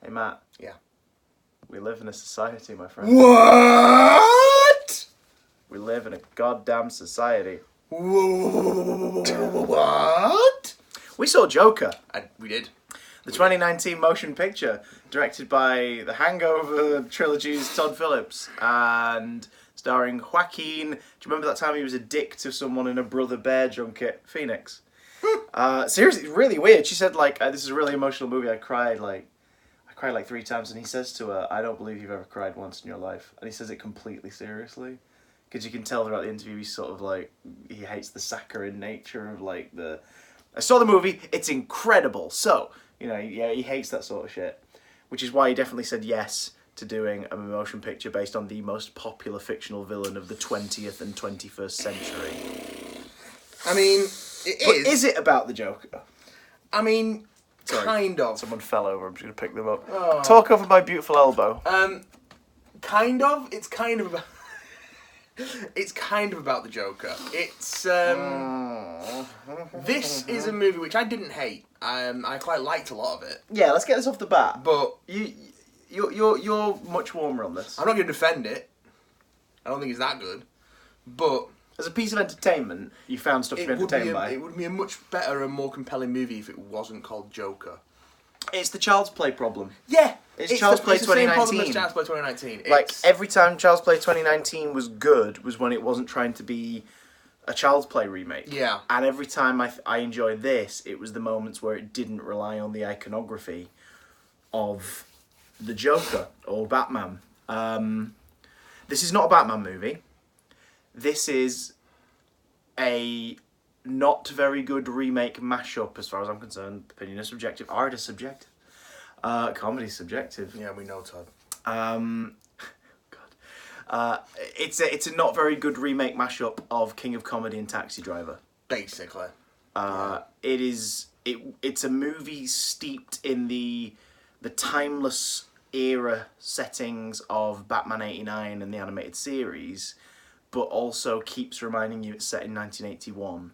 Hey, Matt. Yeah. We live in a society, my friend. What? We live in a goddamn society. What? We saw Joker, We did. the 2019 motion picture, directed by the Hangover trilogy's Todd Phillips, and starring Joaquin. Do you remember that time he was a dick to someone in a Brother Bear junket? Phoenix. Seriously, it's really weird. She said, like, this is a really emotional movie. I cried like 3 times, and he says to her, "I don't believe you've ever cried once in your life." And he says it completely seriously, because you can tell throughout the interview he's sort of like, he hates the saccharine nature of like the. I saw the movie. It's incredible. So yeah, he hates that sort of shit, which is why he definitely said yes to doing a motion picture based on the most popular fictional villain of the 20th and 21st century. I mean, But is it about the Joker? I mean, Sorry. kind of. Someone fell over. I'm just going to pick them up. Oh. Talk over my beautiful elbow. Kind of. It's kind of about. It's kind of about the Joker. It's this is a movie which I didn't hate. I quite liked a lot of it. Yeah, let's get this off the bat. But You're much warmer on this. I'm not going to defend it. I don't think it's that good. But As a piece of entertainment, you found stuff to be entertained by. it would be a much better and more compelling movie if it wasn't called Joker. It's the Child's Play problem. Yeah, It's Child's Play the same problem 2019. as Child's Play 2019. Like, every time Child's Play 2019 was good was when it wasn't trying to be a Child's Play remake. Yeah. And every time I enjoyed this, it was the moments where it didn't rely on the iconography of the Joker or Batman. This is not a Batman movie. This is a not very good remake mashup, as far as I'm concerned. Opinion is subjective. Art is subjective. Comedy is subjective. Yeah, we know, Todd. It's a not very good remake mashup of King of Comedy and Taxi Driver. Basically. It's a movie steeped in the timeless era settings of Batman '89 and the animated series, but also keeps reminding you it's set in 1981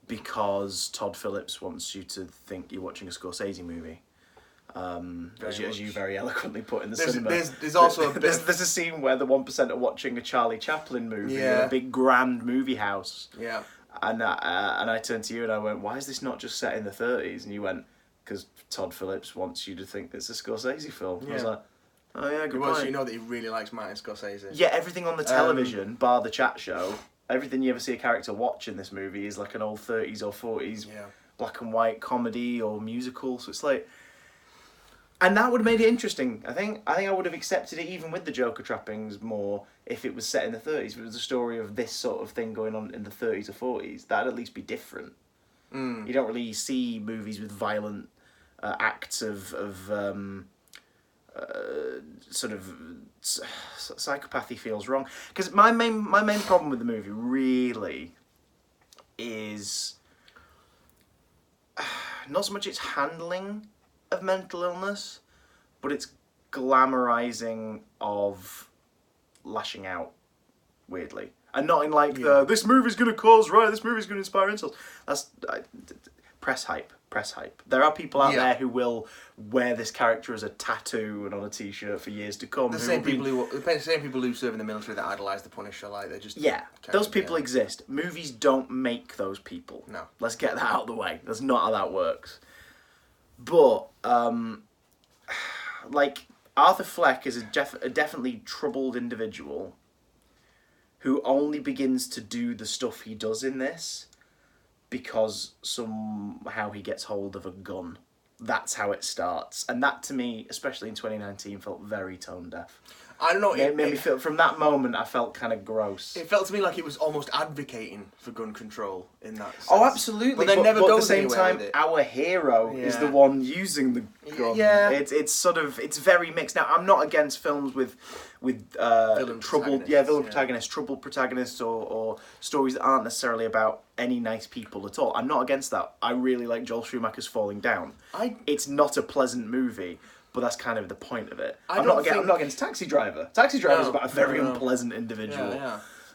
because Todd Phillips wants you to think you're watching a Scorsese movie. As you very eloquently put in the cinema. There's also a bit there's a scene where the 1% are watching a Charlie Chaplin movie in Yeah. a big grand movie house. Yeah. And I turned to you and I went, "Why is this not just set in the 30s?" And you went, "Because Todd Phillips wants you to think it's a Scorsese film." I was Yeah. like, "Oh yeah, good He wants point." you to know that he really likes Martin Scorsese. Yeah, everything on the television, bar the chat show, everything you ever see a character watch in this movie is like an old 30s or 40s black and white comedy or musical. So it's like, and that would have made it interesting. I think I would have accepted it even with the Joker trappings more if it was set in the 30s. If it was a story of this sort of thing going on in the 30s or 40s, that'd at least be different. You don't really see movies with violent acts of sort of psychopathy feels wrong. Because my main problem with the movie really is not so much its handling of mental illness, but its glamorizing of lashing out, weirdly. And not in like this movie's going to cause riot, this movie's going to inspire insults. That's press hype. There are people out there who will wear this character as a tattoo and on a t-shirt for years to come. The same people who serve in the military that idolise the Punisher, like they're just those people exist. Movies don't make those people. No, let's get that out of the way. That's not how that works. But like Arthur Fleck is a definitely troubled individual who only begins to do the stuff he does in this because somehow he gets hold of a gun. That's how it starts. And that, to me, especially in 2019, felt very tone deaf. I don't know. It made me feel, from that moment, I felt kind of gross. It felt to me like it was almost advocating for gun control in that sense. Oh, absolutely. But then never at the goes same anywhere time, with it. our hero is the one using the gun. Yeah. It's sort of, it's very mixed. Now, I'm not against films with villain protagonists, troubled protagonists, or stories that aren't necessarily about any nice people at all. I'm not against that. I really like Joel Schumacher's Falling Down. It's not a pleasant movie, but that's kind of the point of it. I'm not against Taxi Driver. Taxi Driver is about a very unpleasant individual.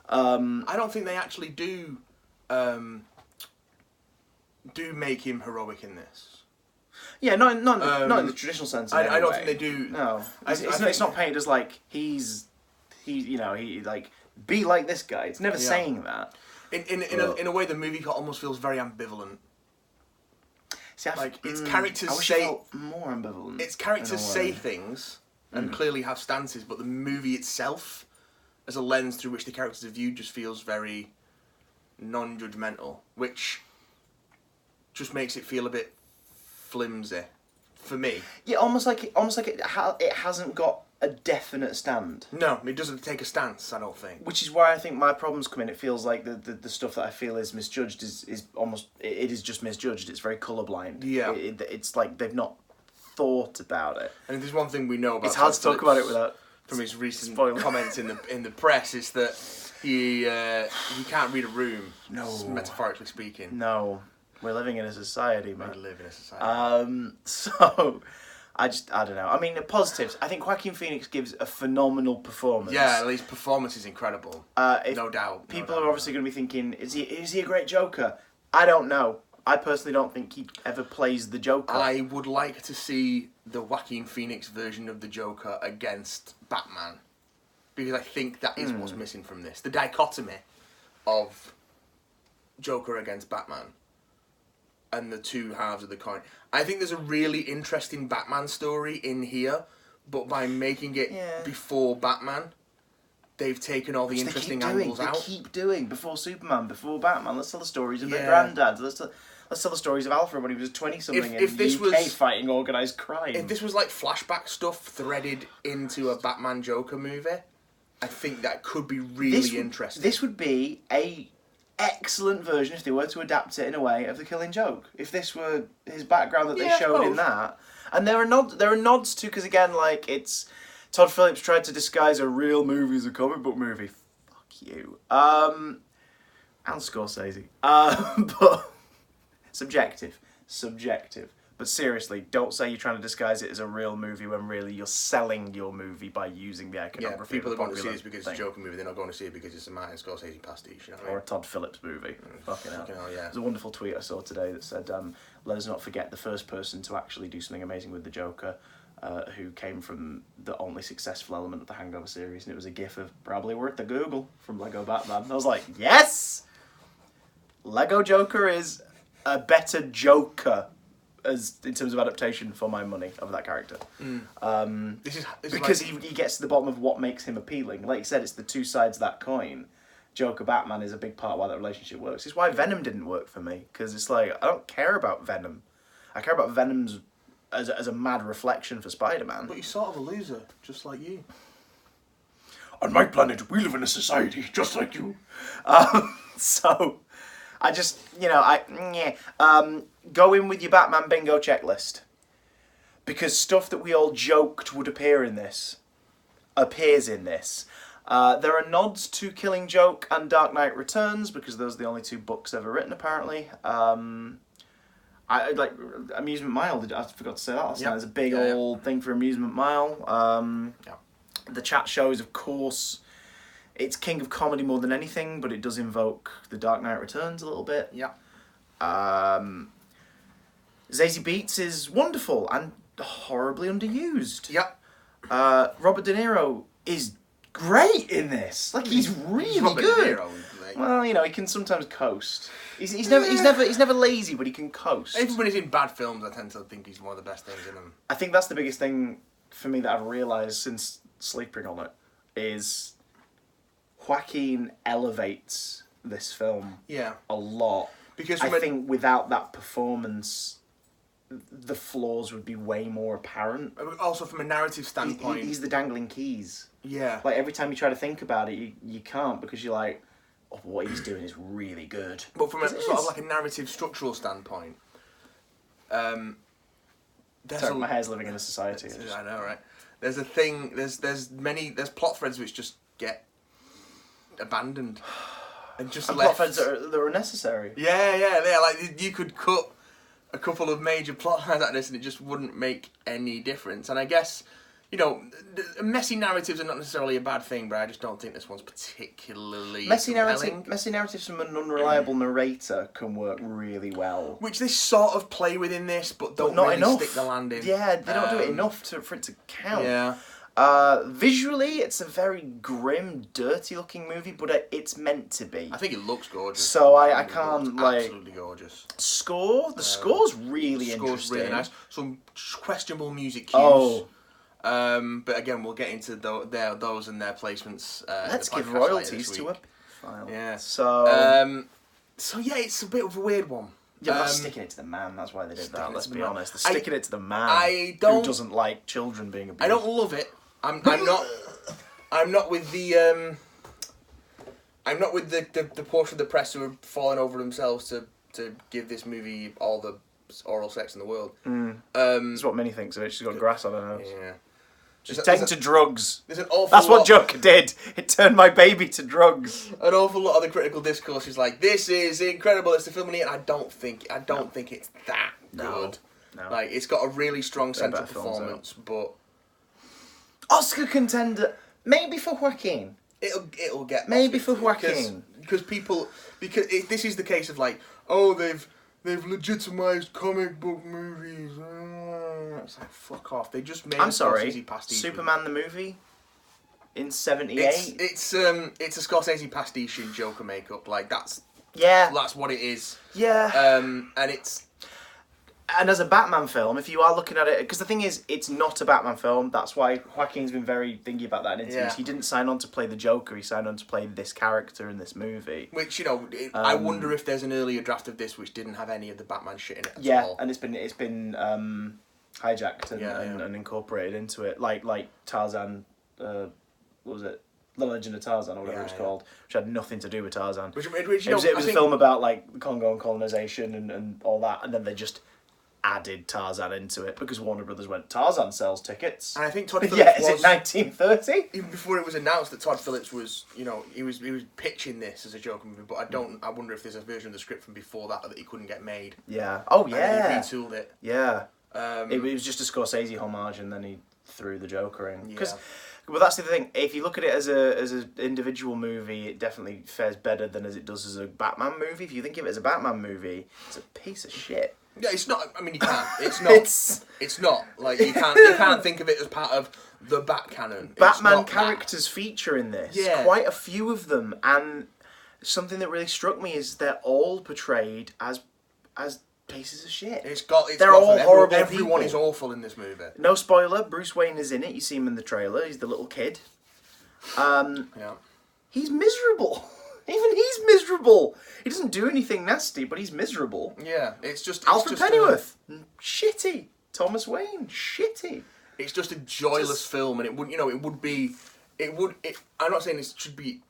I don't think they actually do make him heroic in this. Yeah, not in the traditional sense. I don't think they do. No, it's not painted as like he like be like this guy. It's never saying that. In a way, the movie almost feels very ambivalent. See, its characters I wish it felt more ambivalent. Its characters say things and clearly have stances, but the movie itself, as a lens through which the characters are viewed, just feels very non-judgmental, which just makes it feel a bit flimsy for me. Yeah, almost like it hasn't got a definite stand. No, it doesn't take a stance, I don't think. Which is why I think my problems come in. It feels like the stuff that I feel is misjudged is almost it is just misjudged. It's very colourblind. Yeah, it's like they've not thought about it. And there's one thing we know about. It's hard to talk about it without from his recent comments in the press is that he can't read a room. No, metaphorically speaking. No, we're living in a society, man. We live in a society. So. I don't know. I mean, the positives. I think Joaquin Phoenix gives a phenomenal performance. Yeah, at least performance is incredible. No doubt. People are obviously going to be thinking, is he a great Joker? I don't know. I personally don't think he ever plays the Joker. I would like to see the Joaquin Phoenix version of the Joker against Batman, because I think that is what's missing from this. The dichotomy of Joker against Batman. And the two halves of the coin. I think there's a really interesting Batman story in here, but by making it before Batman, they've taken all the interesting angles out. They keep doing before Superman, before Batman. Let's tell the stories of their granddads. Let's tell the stories of Alfred when he was 20-something in the UK fighting organised crime. If this was like flashback stuff threaded into a Batman Joker movie, I think that could be really interesting. This would be a excellent version if they were to adapt it in a way of The Killing Joke. If this were his background that they showed in that, and there are nods to, because again, like, it's Todd Phillips tried to disguise a real movie as a comic book movie. Fuck you. And Scorsese. But subjective. But seriously, don't say you're trying to disguise it as a real movie when really you're selling your movie by using the iconography. People are going to see this because it's a Joker movie. They're not going to see it because it's a Martin Scorsese pastiche. You know what I mean? Or a Todd Phillips movie. Fucking hell. Yeah. There's a wonderful tweet I saw today that said, let us not forget the first person to actually do something amazing with the Joker, who came from the only successful element of the Hangover series, and it was a gif of probably worth the Google from Lego Batman. I was like, yes! Lego Joker is a better Joker as in terms of adaptation for my money of that character. This is because he gets to the bottom of what makes him appealing. Like you said, it's the two sides of that coin. Joker Batman is a big part of why that relationship works. It's why Venom didn't work for me, because it's like I don't care about Venom. I care about Venom's as a mad reflection for Spider-Man. But he's sort of a loser, just like you. On my planet, we live in a society just like you. So I just, go in with your Batman bingo checklist. Because stuff that we all joked would appear in this appears in this. There are nods to Killing Joke and Dark Knight Returns, because those are the only two books ever written, apparently. I like Amusement Mile. I forgot to say that last time. There's a big old thing for Amusement Mile. The chat shows, of course, it's king of comedy more than anything, but it does invoke The Dark Knight Returns a little bit. Zazie Beetz is wonderful and horribly underused. Robert De Niro is great in this. Like, he's really good. Well, he can sometimes coast. He's never lazy, but he can coast. Even when he's in bad films, I tend to think he's one of the best things in them. I think that's the biggest thing for me that I've realised since sleeping on it, is Joaquin elevates this film a lot. Because I think without that performance, the flaws would be way more apparent. Also, from a narrative standpoint, he's the dangling keys. Yeah. Like, every time you try to think about it, you can't, because you're like, oh, what he's doing is really good. But from a sort of like a narrative structural standpoint, my hair's living in a society. I know, right? There's a thing. There's plot threads which just get abandoned, and plot threads that are unnecessary. Yeah. Like, you could cut a couple of major plot lines like this, and it just wouldn't make any difference. And I guess, you know, messy narratives are not necessarily a bad thing, but I just don't think this one's particularly compelling. Messy narratives from an unreliable narrator can work really well. Which they sort of play within this, but don't not really enough. stick the landing. Yeah, they don't do it enough for it to count. Yeah. Visually, it's a very grim, dirty-looking movie, but it's meant to be. I think it looks gorgeous. So I can't like absolutely gorgeous. Score. The score's really Score's interesting. really nice. Some questionable music cues. Oh. But again, we'll get into those and their placements. Let's the give podcast later royalties this to week. a file. Yeah. So yeah, it's a bit of a weird one. yeah, that's sticking it to the man. That's why they did that. Let's be honest. They're sticking it to the man. I who doesn't like children being abused. I don't love it. I'm not with the the portion of the press who are falling over themselves to give this movie all the oral sex in the world. That's what Minnie thinks of it. She's got grass on her nose. Yeah. She's taken to drugs. There's an awful That's lot, what Joker did. It turned my baby to drugs. An awful lot of the critical discourse is like, this is incredible, it's the film of the year, and I don't think it's that good. No. Like, it's got a really strong central better films performance, but Oscar contender, maybe for Joaquin. it'll get Maybe Oscar for Joaquin. because this is the case of like, they've legitimized comic book movies. It's like, fuck off. They just made I'm sorry. Scorsese pastiche. Superman the movie in '78. It's a Scorsese pastiche in Joker makeup. Like that's what it is. Yeah. And as a Batman film, if you are looking at it, because the thing is, it's not a Batman film. That's why Joaquin's been very thinky about that in interviews. Yeah. He didn't sign on to play the Joker. He signed on to play this character in this movie. Which, you know, I wonder if there's an earlier draft of this which didn't have any of the Batman shit in it at all. And it's been hijacked and incorporated into it, like Tarzan. What was it? The Legend of Tarzan, or whatever it's called, which had nothing to do with Tarzan. Which it was a film about like Congo and colonization and all that, and then they just added Tarzan into it because Warner Brothers went, Tarzan sells tickets. And I think Todd Phillips is it 1930? Even before it was announced that Todd Phillips was, you know, he was pitching this as a Joker movie, but I wonder if there's a version of the script from before that he couldn't get made. Yeah. Oh yeah. And he retooled it. Yeah. It was just a Scorsese homage, and then he threw the Joker in. Yeah. Well, that's the thing. If you look at it as an individual movie, it definitely fares better than as it does as a Batman movie. If you think of it as a Batman movie, it's a piece of shit. Yeah, it's not. I mean, you can't. It's not. It's not. Like you can't think of it as part of the Bat canon. Batman characters feature in this. Yeah. Quite a few of them, and something that really struck me is they're all portrayed as pieces of shit. They're all horrible Everyone people. is awful in this movie. No spoiler, Bruce Wayne is in it. You see him in the trailer. He's the little kid. Yeah. He's miserable. Even he's miserable. He doesn't do anything nasty, but he's miserable. Yeah, it's Alfred Pennyworth, shitty. Thomas Wayne, shitty. It's just a joyless film, and I'm not saying this should be.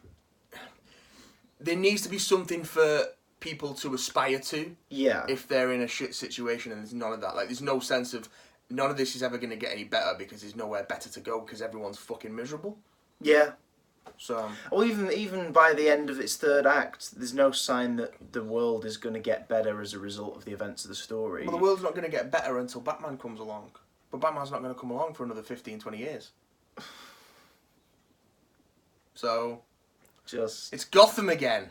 There needs to be something for people to aspire to. Yeah. If they're in a shit situation, and there's none of that. Like, there's no sense of none of this is ever going to get any better because there's nowhere better to go because everyone's fucking miserable. Yeah. So. Well, even by the end of its third act, there's no sign that the world is going to get better as a result of the events of the story. Well, the world's not going to get better until Batman comes along. But Batman's not going to come along for another 15, 20 years. So. It's Gotham again.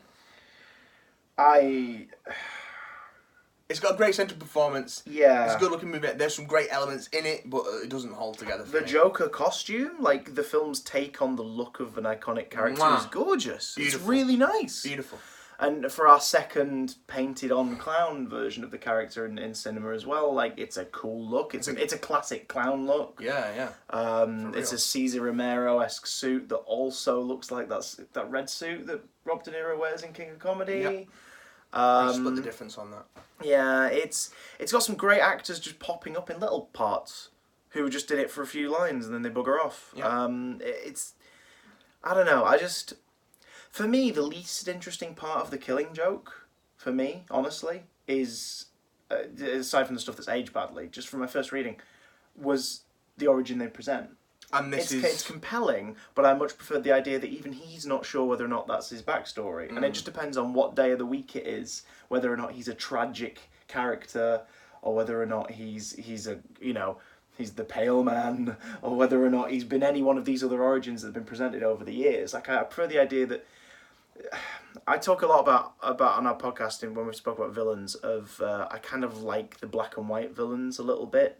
It's got a great central performance. Yeah. It's a good looking movie. There's some great elements in it, but it doesn't hold together for me. The Joker costume, like the film's take on the look of an iconic character, is gorgeous. Beautiful. It's really nice. Beautiful. And for our second painted-on clown version of the character in cinema as well, like it's a cool look. It's a classic clown look. Yeah. It's a Cesar Romero-esque suit that also looks like that red suit that Rob De Niro wears in King of Comedy. Yep. I split the difference on that. Yeah, it's got some great actors just popping up in little parts who just did it for a few lines and then they bugger off. Yep. I don't know. For me, the least interesting part of The Killing Joke, for me, honestly, is aside from the stuff that's aged badly, just from my first reading, was the origin they present. And it's compelling, but I much prefer the idea that even he's not sure whether or not that's his backstory. And it just depends on what day of the week it is, whether or not he's a tragic character, or whether or not he's a, he's the Pale Man, or whether or not he's been any one of these other origins that have been presented over the years. Like, I prefer the idea that I talk a lot about on our podcasting when we spoke about villains of I kind of like the black and white villains a little bit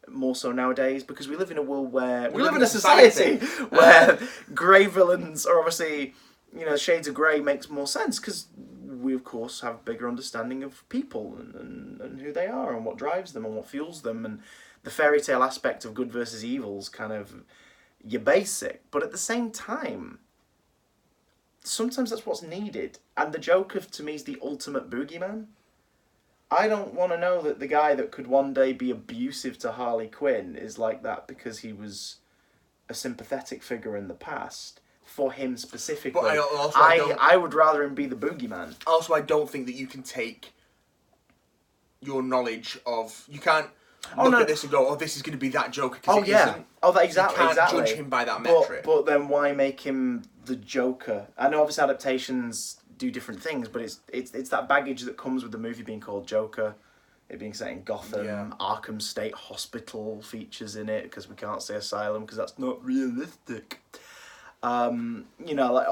more so nowadays, because we live in a world where we live in a society where grey villains are obviously, you know, shades of grey makes more sense because we of course have a bigger understanding of people and who they are and what drives them and what fuels them, and the fairy tale aspect of good versus evil's kind of your basic, but at the same time sometimes that's what's needed. And the Joker, to me, is the ultimate boogeyman. I don't want to know that the guy that could one day be abusive to Harley Quinn is like that because he was a sympathetic figure in the past. For him specifically. But I would rather him be the boogeyman. Also, I don't think that you can take your knowledge of... You can't look at this and go, oh, this is going to be that Joker, because isn't. Oh, that, exactly. You can't judge him by that metric. But then why make him the Joker? I know obviously adaptations do different things, but it's that baggage that comes with the movie being called Joker, it being set in Gotham, Arkham State Hospital features in it, because we can't say asylum because that's not realistic. You know, like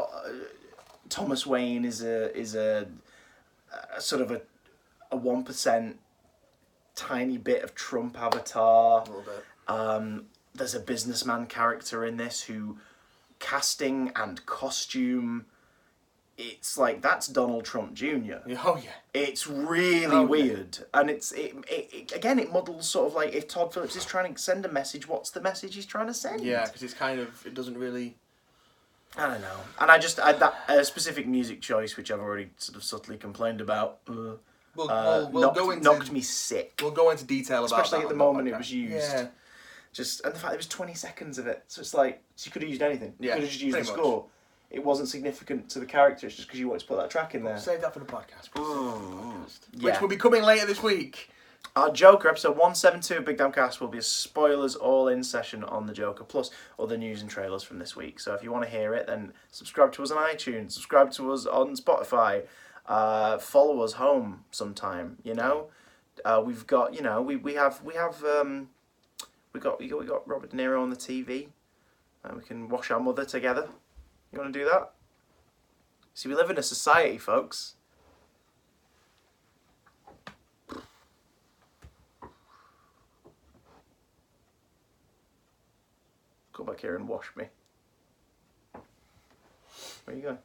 Thomas Wayne is a sort of a 1% tiny bit of Trump avatar. A little bit. There's a businessman character in this who casting and costume, it's like that's Donald Trump Jr. Oh yeah. It's really weird, and it again, it models sort of like if Todd Phillips is trying to send a message, what's the message he's trying to send? Yeah, because it's kind of, it doesn't really. I don't know, and I that specific music choice, which I've already sort of subtly complained about, knocked me sick. We'll go into detail about especially that at the moment it was used. Yeah. Just and the fact it was 20 seconds of it, so it's like you could have used anything. Yeah, you could have just used the pretty score. much. It wasn't significant to the characters just because you wanted to put that track in there. Save that for the podcast. Yeah. Which will be coming later this week. Our Joker, episode 172 of Big Damn Cast, will be a spoilers all-in session on the Joker, plus other news and trailers from this week. So if you want to hear it, then subscribe to us on iTunes, subscribe to us on Spotify, follow us home sometime. You know, we've got we got Robert De Niro on the TV, and we can watch our mother together. You want to do that? See, we live in a society, folks. Go back here and wash me. Where are you going?